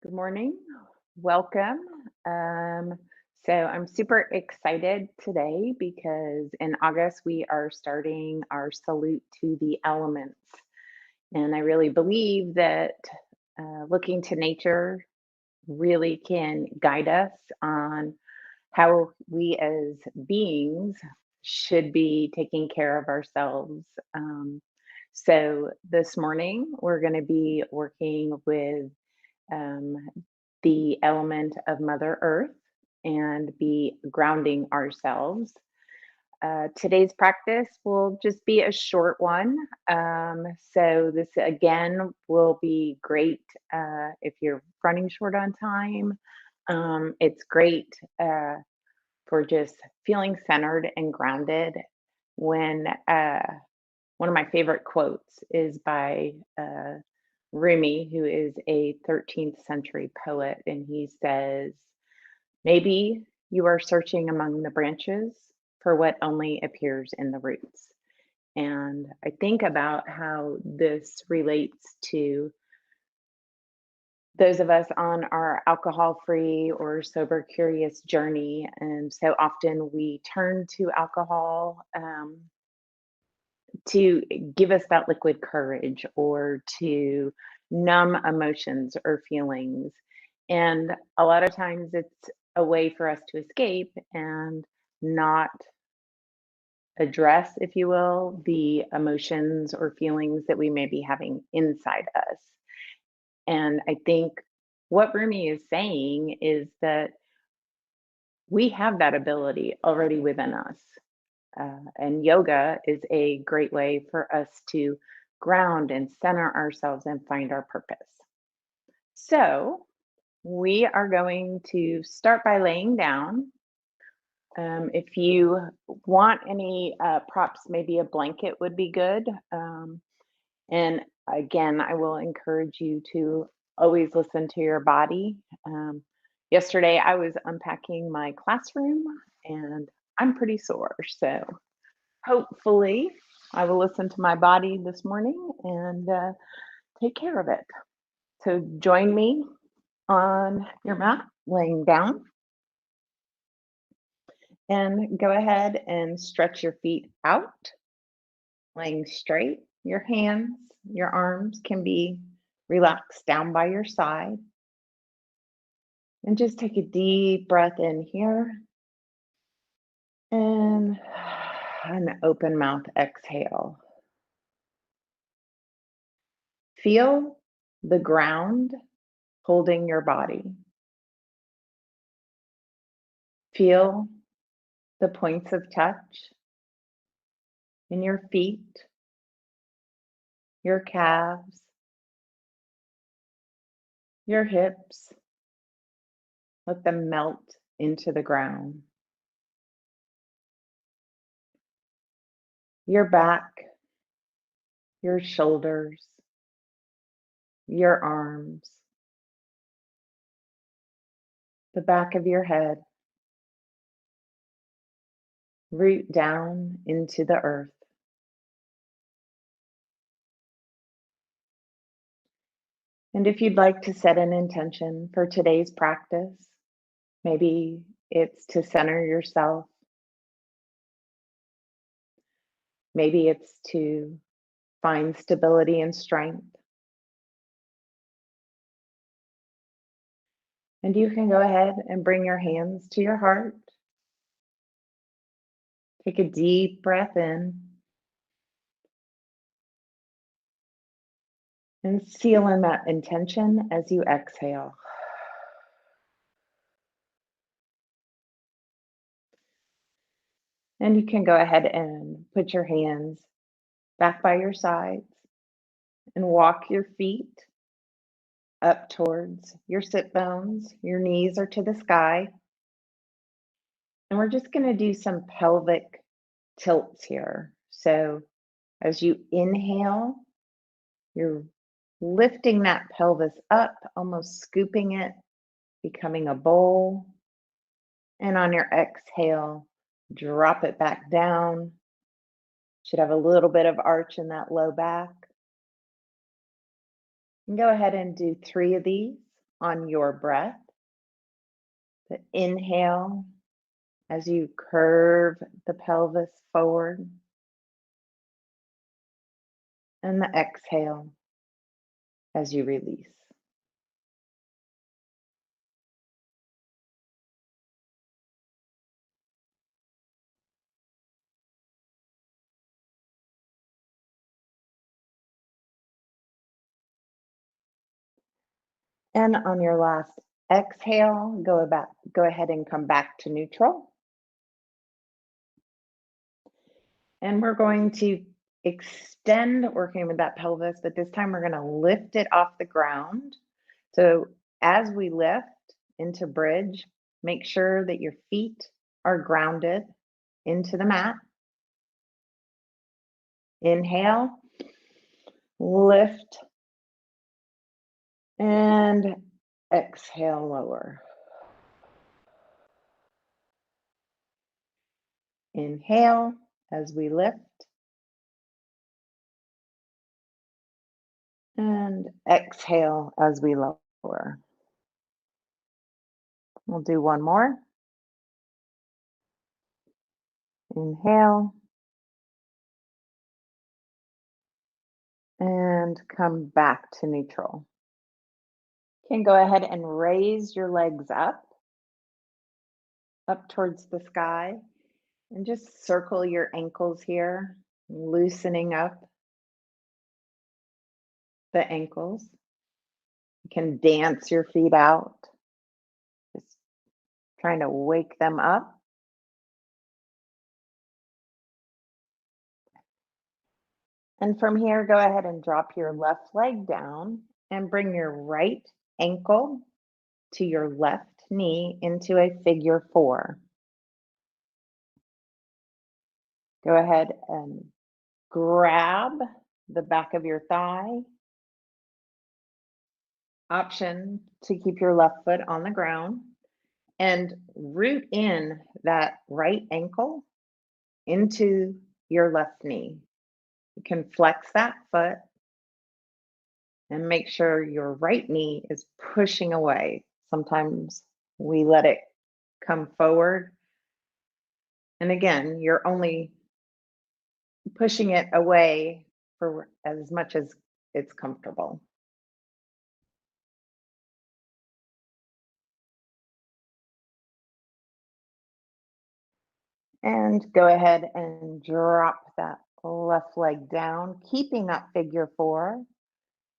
Good morning. Welcome. Um, I'm super excited today because in August we are starting our salute to the elements. And I really believe that looking to nature really can guide us on how we as beings should be taking care of ourselves. This morning we're going to be working with um, the element of Mother Earth and be grounding ourselves. Today's practice will just be a short one. This again will be great if you're running short on time. It's great for just feeling centered and grounded when one of my favorite quotes is by Rumi, who is a 13th century poet, and he says, maybe you are searching among the branches for what only appears in the roots. And I think about how this relates to those of us on our alcohol free or sober curious journey. And so often we turn to alcohol to give us that liquid courage or to numb emotions or feelings. And a lot of times it's a way for us to escape and not address, if you will, the emotions or feelings that we may be having inside us. And I think what Rumi is saying is that we have that ability already within us. And yoga is a great way for us to ground and center ourselves and find our purpose. So, we are going to start by laying down. If you want any props, maybe a blanket would be good. And again, I will encourage you to always listen to your body. Yesterday, I was unpacking my classroom and I'm pretty sore. So, hopefully, I will listen to my body this morning and take care of it. So, join me on your mat, laying down, and go ahead and stretch your feet out, laying straight. Your hands, your arms can be relaxed down by your side. And just take a deep breath in here and an open mouth exhale. Feel the ground holding your body. Feel the points of touch in your feet, your calves, your hips. Let them melt into the ground. Your back, your shoulders, your arms, the back of your head. Root down into the earth. And if you'd like to set an intention for today's practice, maybe it's to center yourself. Maybe it's to find stability and strength. And you can go ahead and bring your hands to your heart. Take a deep breath in and seal in that intention as you exhale. And you can go ahead and put your hands back by your sides and walk your feet up towards your sit bones. Your knees are to the sky. And we're just going to do some pelvic tilts here. So as you inhale, you're lifting that pelvis up, almost scooping it, becoming a bowl. And on your exhale, drop it back down. Should have a little bit of arch in that low back. And go ahead and do 3 of these. on your breath. The inhale as you curve the pelvis forward, and the exhale as you release. And on your last exhale, go ahead and come back to neutral. And we're going to extend working with that pelvis, but this time we're going to lift it off the ground. So as we lift into bridge, make sure that your feet are grounded into the mat. Inhale, lift, and exhale, lower. Inhale as we lift, and exhale as we lower. We'll do one more. Inhale, and come back to neutral. You can go ahead and raise your legs up towards the sky, and just circle your ankles here, loosening up the ankles. You can dance your feet out, just trying to wake them up. And from here, go ahead and drop your left leg down and bring your right ankle to your left knee into a figure four. Go ahead and grab the back of your thigh. Option to keep your left foot on the ground and root in that right ankle into your left knee. You can flex that foot and make sure your right knee is pushing away. Sometimes we let it come forward. And again, you're only pushing it away for as much as it's comfortable. And go ahead and drop that left leg down, keeping that figure four.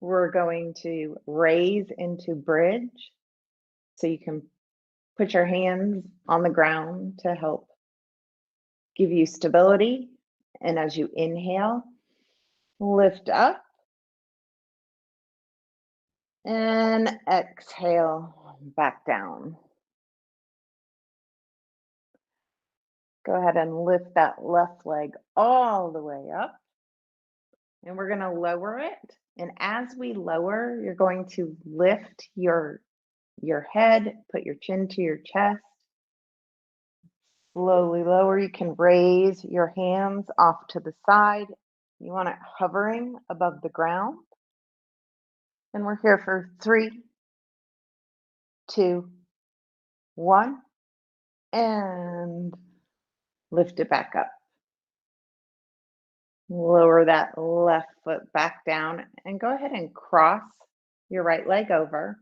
We're going to raise into bridge. So you can put your hands on the ground to help give you stability. And as you inhale, lift up and exhale back down. Go ahead and lift that left leg all the way up. And we're going to lower it. And as we lower, you're going to lift your head, put your chin to your chest. Slowly lower. You can raise your hands off to the side. You want it hovering above the ground. And we're here for 3, 2, 1, and lift it back up. Lower that left foot back down and go ahead and cross your right leg over.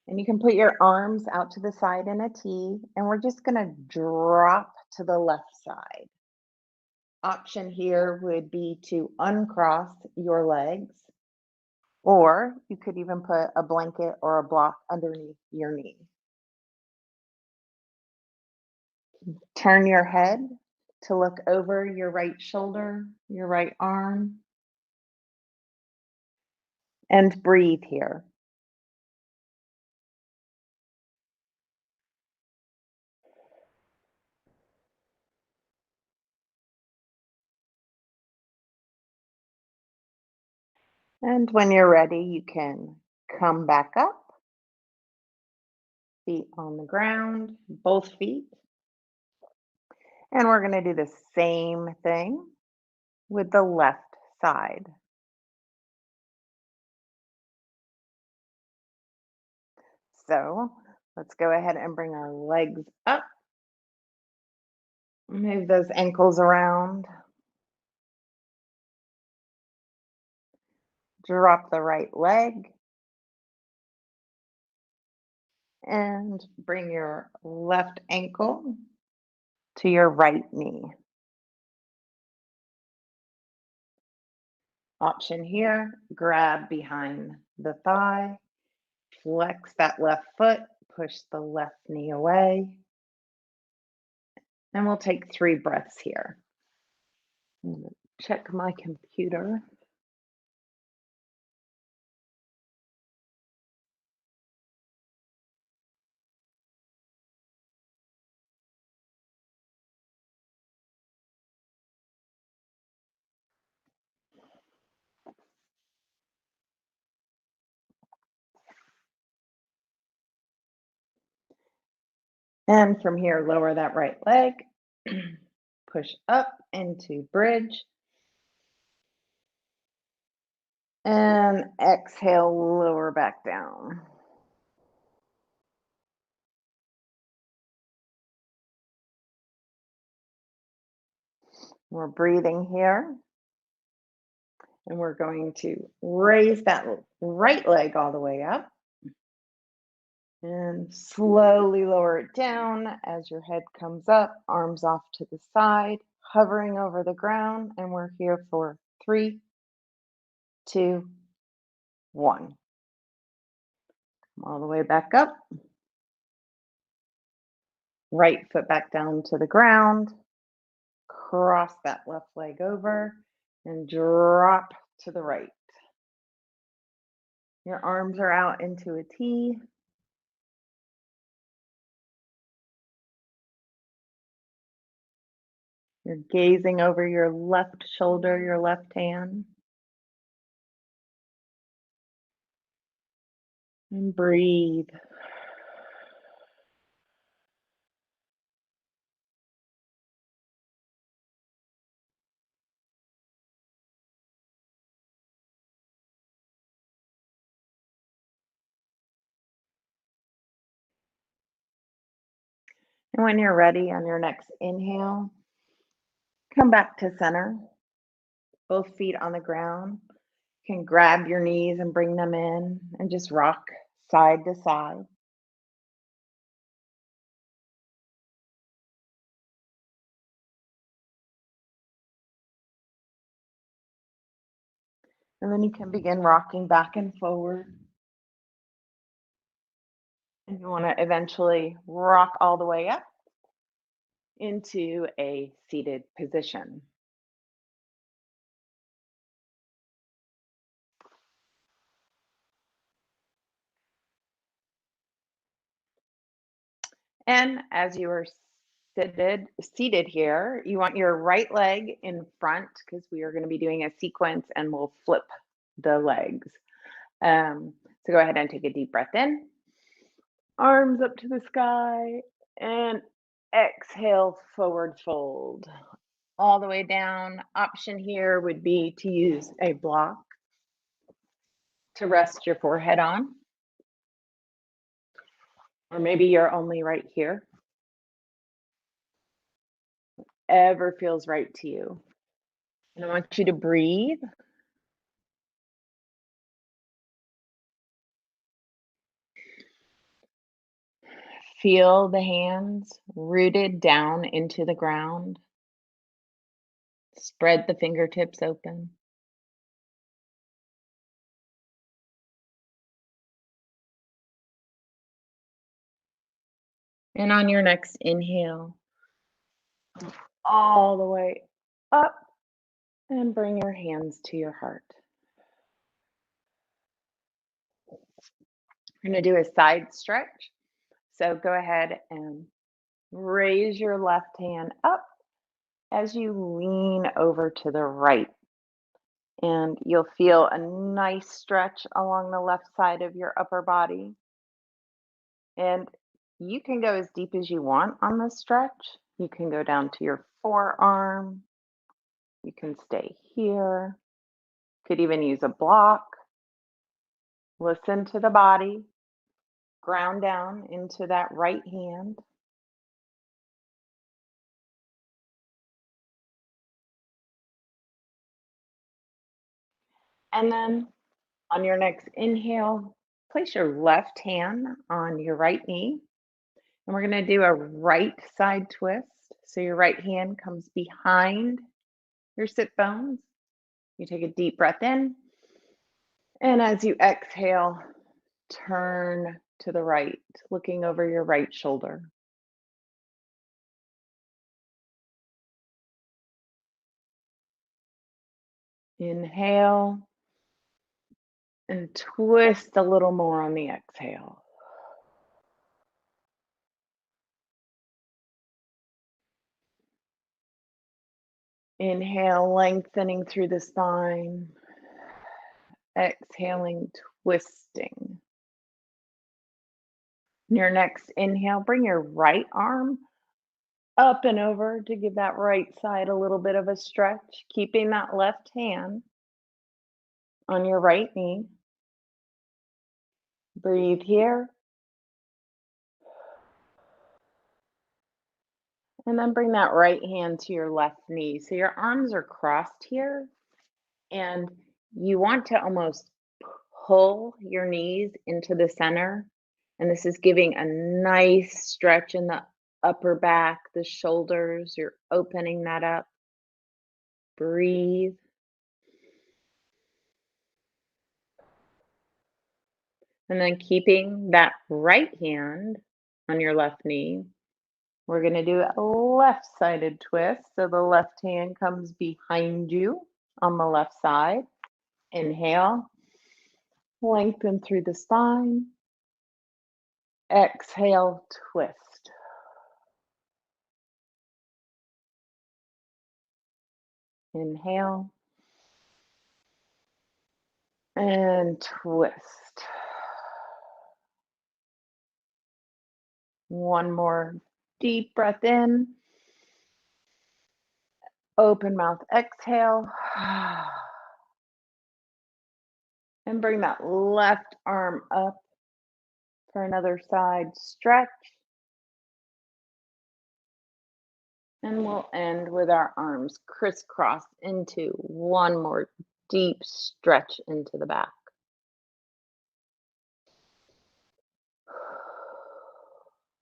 And you can put your arms out to the side in a T, and we're just going to drop to the left side. Option here would be to uncross your legs, or you could even put a blanket or a block underneath your knee. Turn your head to look over your right shoulder, your right arm, and breathe here. And when you're ready, you can come back up, feet on the ground, both feet. And we're going to do the same thing with the left side. So let's go ahead and bring our legs up. Move those ankles around. Drop the right leg and bring your left ankle to your right knee. Option here, grab behind the thigh, flex that left foot, push the left knee away, and we'll take 3 breaths here. I'm gonna check my computer. And from here, lower that right leg, push up into bridge, and exhale, lower back down. We're breathing here, and we're going to raise that right leg all the way up and slowly lower it down as your head comes up, arms off to the side, hovering over the ground. And we're here for 3, 2, 1. All the way back up. Right foot back down to the ground. Cross that left leg over and drop to the right. Your arms are out into a T. You're gazing over your left shoulder, your left hand. And breathe. And when you're ready on your next inhale, come back to center, both feet on the ground. You can grab your knees and bring them in and just rock side to side. And then you can begin rocking back and forward. And you want to eventually rock all the way up into a seated position. And as you are seated here, you want your right leg in front because we are going to be doing a sequence and we'll flip the legs. So go ahead and take a deep breath in, arms up to the sky, and exhale, forward fold. All the way down. Option here would be to use a block to rest your forehead on, or maybe you're only right here. Ever feels right to you. And I want you to breathe. Feel the hands rooted down into the ground. Spread the fingertips open. And on your next inhale, all the way up and bring your hands to your heart. We're going to do a side stretch. So go ahead and raise your left hand up as you lean over to the right. And you'll feel a nice stretch along the left side of your upper body. And you can go as deep as you want on this stretch. You can go down to your forearm. You can stay here. Could even use a block. Listen to the body. ground down into that right hand. And then on your next inhale, place your left hand on your right knee. And we're going to do a right side twist. So your right hand comes behind your sit bones. You take a deep breath in. And as you exhale, turn to the right, looking over your right shoulder. Inhale and twist a little more on the exhale. Inhale, lengthening through the spine. Exhaling, twisting. Your next inhale, bring your right arm up and over to give that right side a little bit of a stretch, keeping that left hand on your right knee. Breathe here. And then bring that right hand to your left knee. So your arms are crossed here, and you want to almost pull your knees into the center. And this is giving a nice stretch in the upper back, the shoulders. You're opening that up. Breathe. And then keeping that right hand on your left knee, we're going to do a left-sided twist. So the left hand comes behind you on the left side. Inhale, lengthen through the spine. Exhale, twist. Inhale and twist. One more deep breath in. Open mouth, exhale. And bring that left arm up for another side stretch. And we'll end with our arms crisscrossed into one more deep stretch into the back.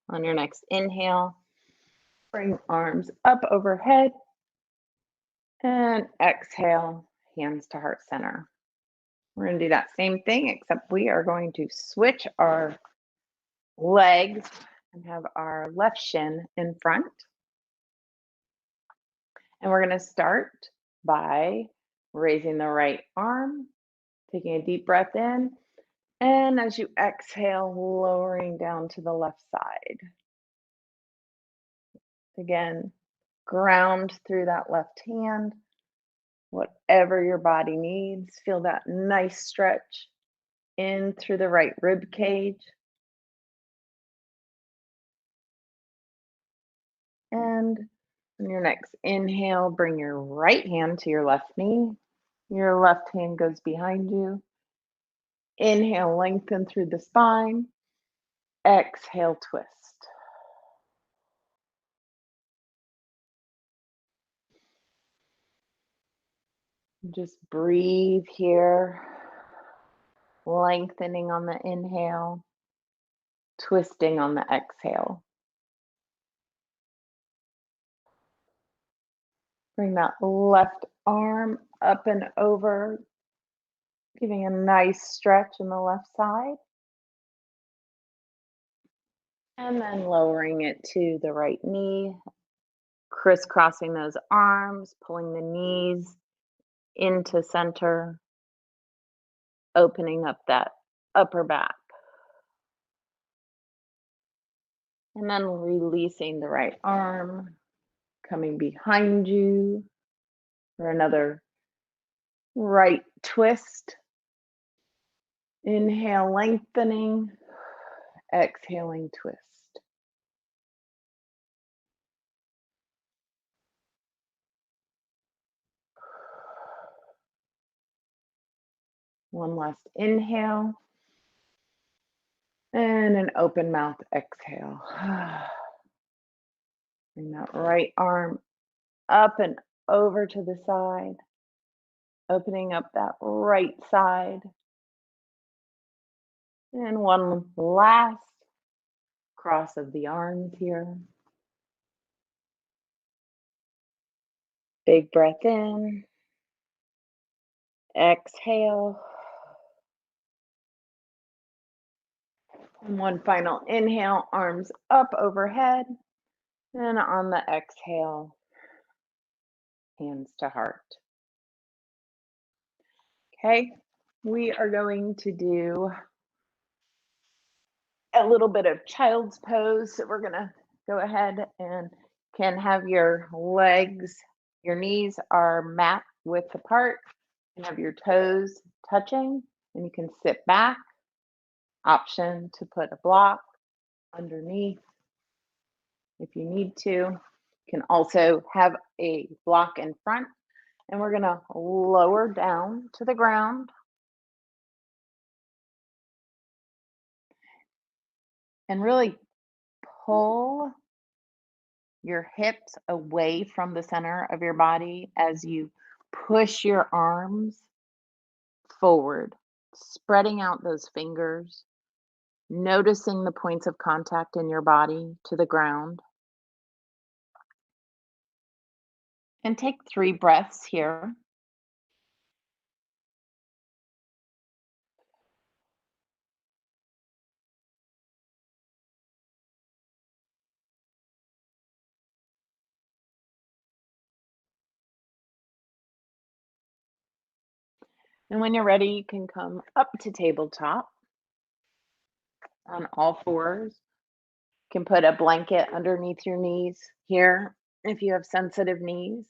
On your next inhale, bring arms up overhead and exhale, hands to heart center. We're going to do that same thing, except we are going to switch our legs and have our left shin in front. And we're going to start by raising the right arm, taking a deep breath in, and as you exhale, lowering down to the left side. Again, ground through that left hand, whatever your body needs. Feel that nice stretch in through the right rib cage. And on your next inhale, bring your right hand to your left knee. Your left hand goes behind you. Inhale, lengthen through the spine. Exhale, twist. Just breathe here, lengthening on the inhale, twisting on the exhale. Bring that left arm up and over, giving a nice stretch in the left side. And then lowering it to the right knee, crisscrossing those arms, pulling the knees into center, opening up that upper back. And then releasing the right arm, coming behind you for another right twist. Inhale, lengthening. Exhaling, twist. One last inhale. And an open mouth exhale. Bring that right arm up and over to the side, opening up that right side. And one last cross of the arms here. Big breath in, exhale. And one final inhale, arms up overhead. And on the exhale, hands to heart. Okay, we are going to do a little bit of child's pose. So we're gonna go ahead and can have your legs, your knees are mat width apart, and have your toes touching, and you can sit back. Option to put a block underneath if you need to. You can also have a block in front, and we're gonna lower down to the ground and really pull your hips away from the center of your body as you push your arms forward, spreading out those fingers, noticing the points of contact in your body to the ground. And take 3 breaths here. And when you're ready, you can come up to tabletop on all fours. You can put a blanket underneath your knees here if you have sensitive knees.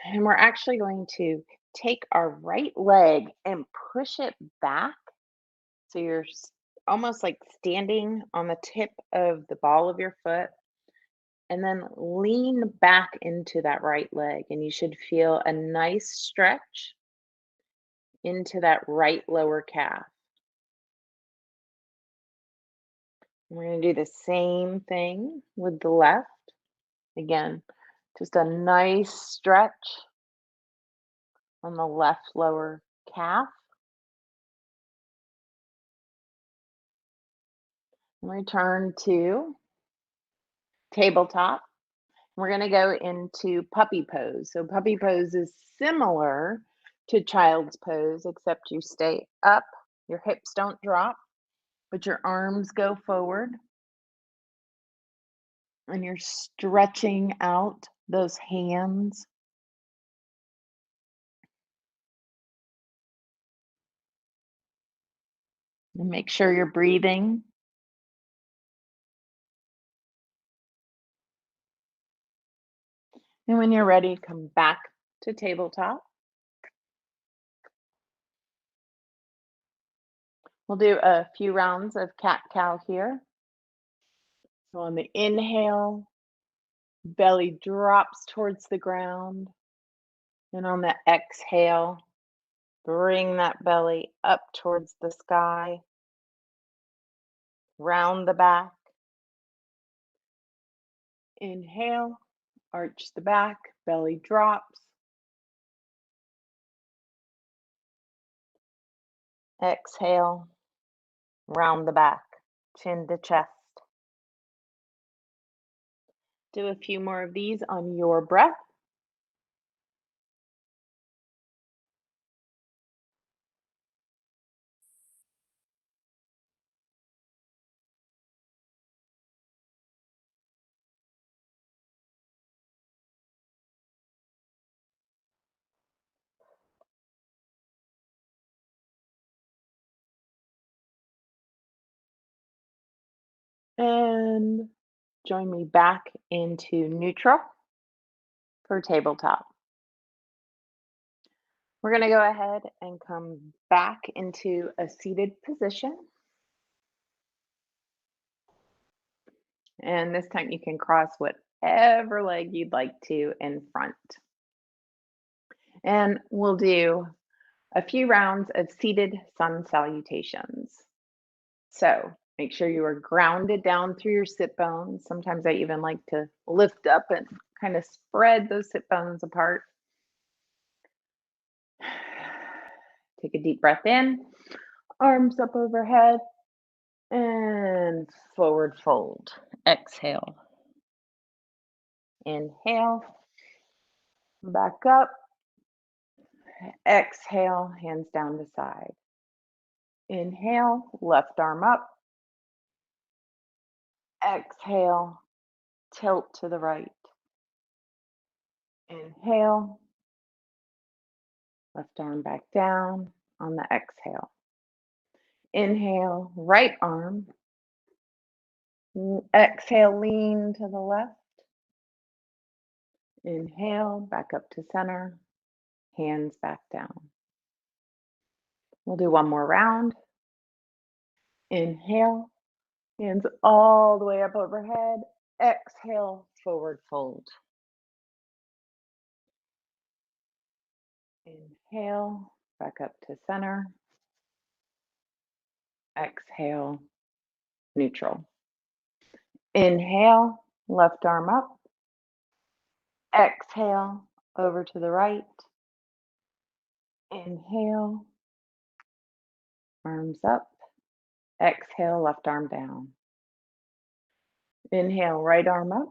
And we're actually going to take our right leg and push it back. So you're almost like standing on the tip of the ball of your foot, and then lean back into that right leg. And you should feel a nice stretch into that right lower calf. We're going to do the same thing with the left. Again, just a nice stretch on the left lower calf. Return to tabletop. We're going to go into puppy pose. So, puppy pose is similar to child's pose, except you stay up, your hips don't drop, but your arms go forward, and you're stretching out those hands. And make sure you're breathing. And when you're ready, come back to tabletop. We'll do a few rounds of cat cow here. So on the inhale, belly drops towards the ground. And on the exhale, bring that belly up towards the sky, round the back. Inhale, arch the back, belly drops. Exhale, round the back, chin to chest. Do a few more of these on your breath. And join me back into neutral for tabletop. We're going to go ahead and come back into a seated position. And this time you can cross whatever leg you'd like to in front. And we'll do a few rounds of seated sun salutations. So make sure you are grounded down through your sit bones. Sometimes I even like to lift up and kind of spread those sit bones apart. Take a deep breath in, arms up overhead, and forward fold. Exhale. Inhale, back up. Exhale, hands down the side. Inhale, left arm up. Exhale, tilt to the right. Inhale, left arm back down on the exhale. Inhale, right arm. Exhale, lean to the left. Inhale, back up to center. Hands back down. We'll do one more round. Inhale, hands all the way up overhead. Exhale, forward fold. Inhale, back up to center. Exhale, neutral. Inhale, left arm up. Exhale, over to the right. Inhale, arms up. Exhale, left arm down. Inhale, right arm up.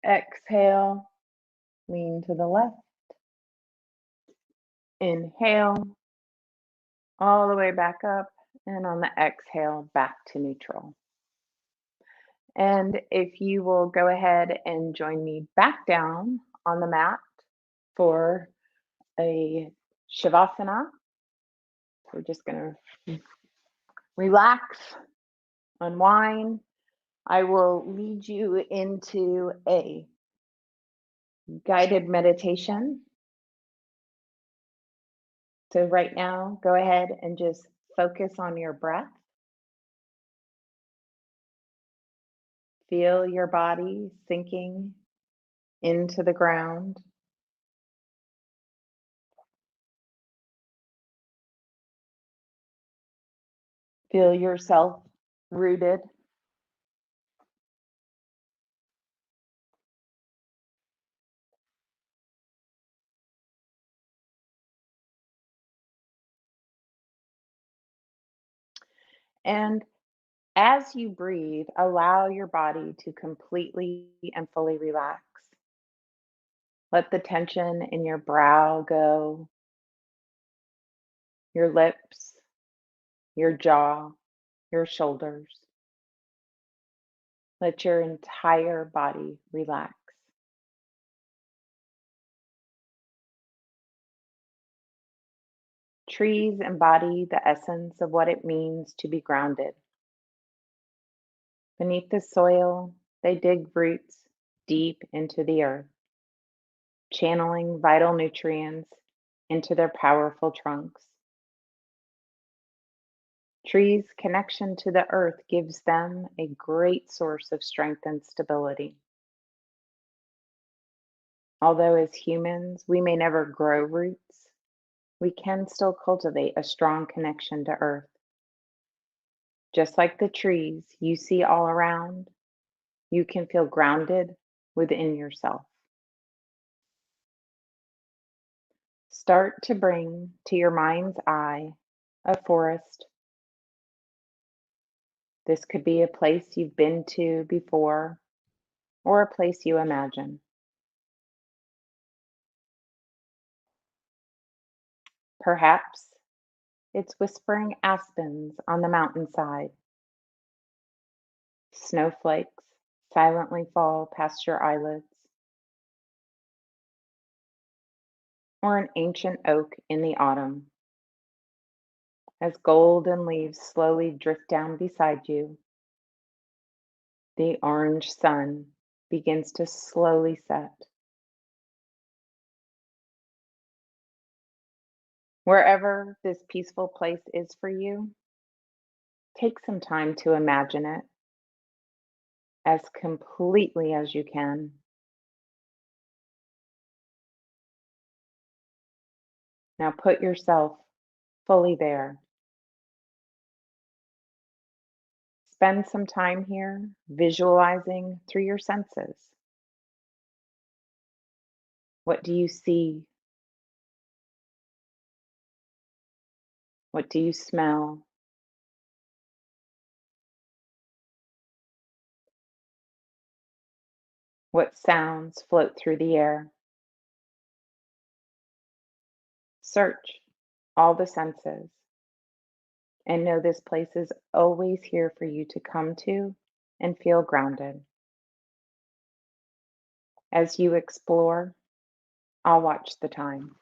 Exhale, lean to the left. Inhale, all the way back up. And on the exhale, back to neutral. And if you will go ahead and join me back down on the mat for a Shavasana. We're just going to relax, unwind. I will lead you into a guided meditation. So, right now, go ahead and just focus on your breath. Feel your body sinking into the ground. Feel yourself rooted. And as you breathe, allow your body to completely and fully relax. Let the tension in your brow go, your lips, your jaw, your shoulders. Let your entire body relax. Trees embody the essence of what it means to be grounded. Beneath the soil, they dig roots deep into the earth, channeling vital nutrients into their powerful trunks. Trees' connection to the earth gives them a great source of strength and stability. Although as humans, we may never grow roots, we can still cultivate a strong connection to earth. Just like the trees you see all around, you can feel grounded within yourself. Start to bring to your mind's eye a forest. This could be a place you've been to before or a place you imagine. Perhaps it's whispering aspens on the mountainside. Snowflakes silently fall past your eyelids, or an ancient oak in the autumn. As golden leaves slowly drift down beside you, the orange sun begins to slowly set. Wherever this peaceful place is for you, take some time to imagine it as completely as you can. Now put yourself fully there. spend some time here visualizing through your senses. What do you see? What do you smell? What sounds float through the air? Search all the senses and know this place is always here for you to come to and feel grounded. As you explore, I'll watch the time.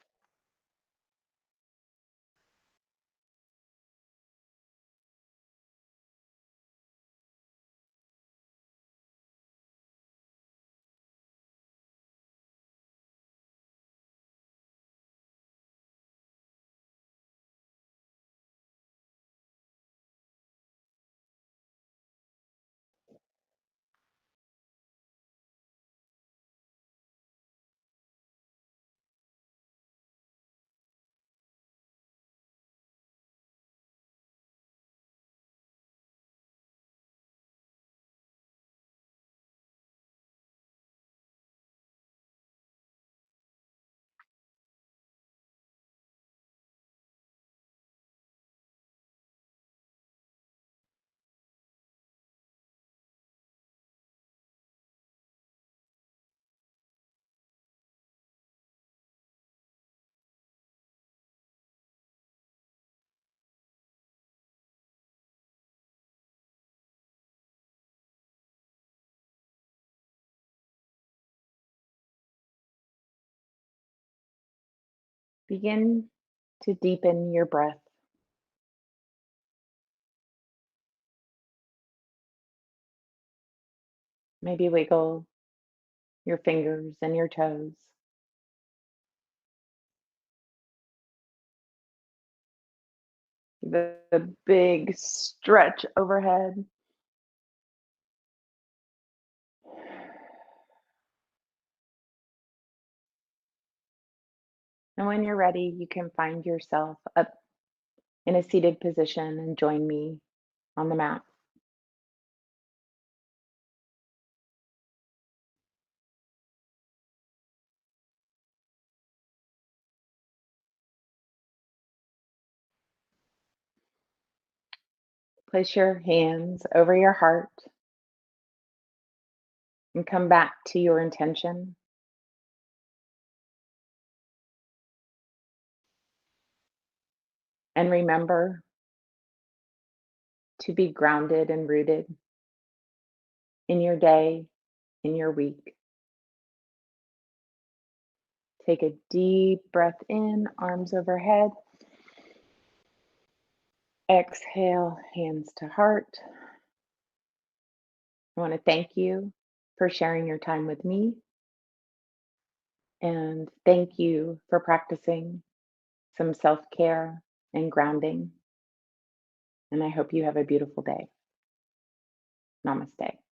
Begin to deepen your breath. Maybe wiggle your fingers and your toes. The big stretch overhead. And when you're ready, you can find yourself up in a seated position and join me on the mat. Place your hands over your heart and come back to your intention. And remember to be grounded and rooted in your day, in your week. Take a deep breath in, arms overhead. Exhale, hands to heart. I want to thank you for sharing your time with me. And thank you for practicing some self care and grounding. And I hope you have a beautiful day. Namaste.